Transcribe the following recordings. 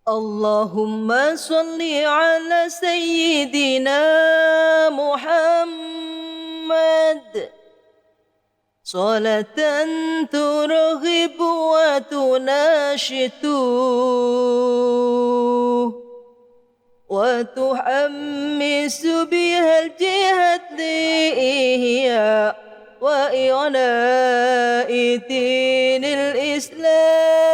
اللهم صل على سيدنا محمد صلاة ترغب وتناشد وتحمس بها الجهاد لإحياء وإعلاء دين الإسلام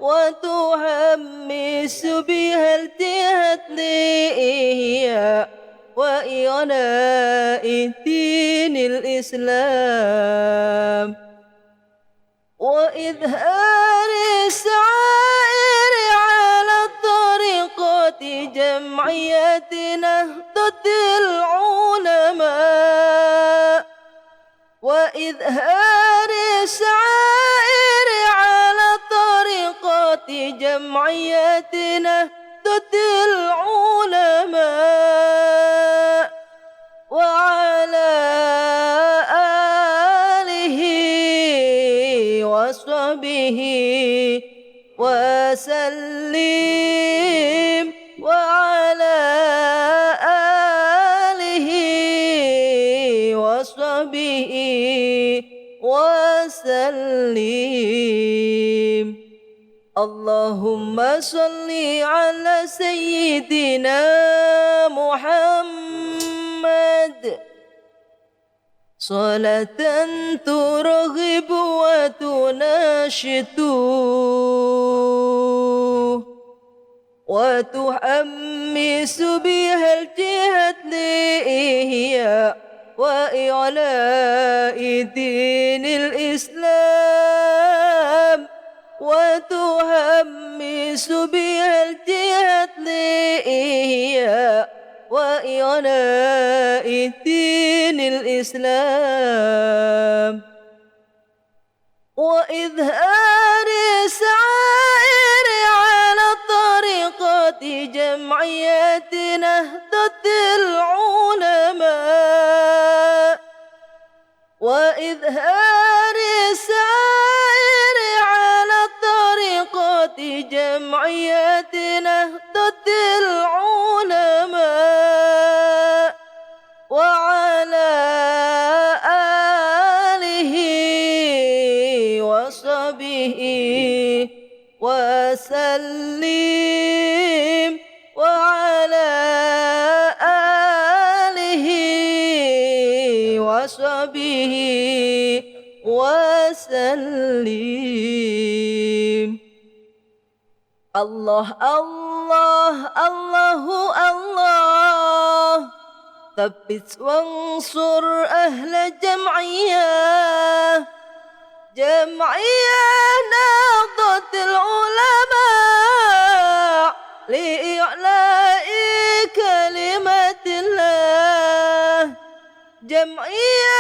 وتحمس بها الجهاد لإحياء وإعلاء دين الإسلام وإظهار الشعائر على طريقة جمعية نهضة العلماء وإظهار الشعائر على طريقة جمعية نهضة العلماء وعلى آله وصحبه وسلم وعلى آله وصحبه وسلم. اللهم صل على سيدنا محمد صلاة ترغب وتناشد وتحمس بها الجهاد لإحياء وإعلاء دين الإسلام وتحمس بها الجهاد لإحياء وإعلاء دين الإسلام وإظهار الشعائر على طريقة جمعية نهضة العلماء وإظهار الشعائر على طريقة جمعية نهضة العلماء وعلى آله وصحبه وسلم وعلى آله وصحبه وسلم. الله الله الله الله ثبت وانصر أهل جمعية نهضة العلماء لإعلاء كلمة الله جمعية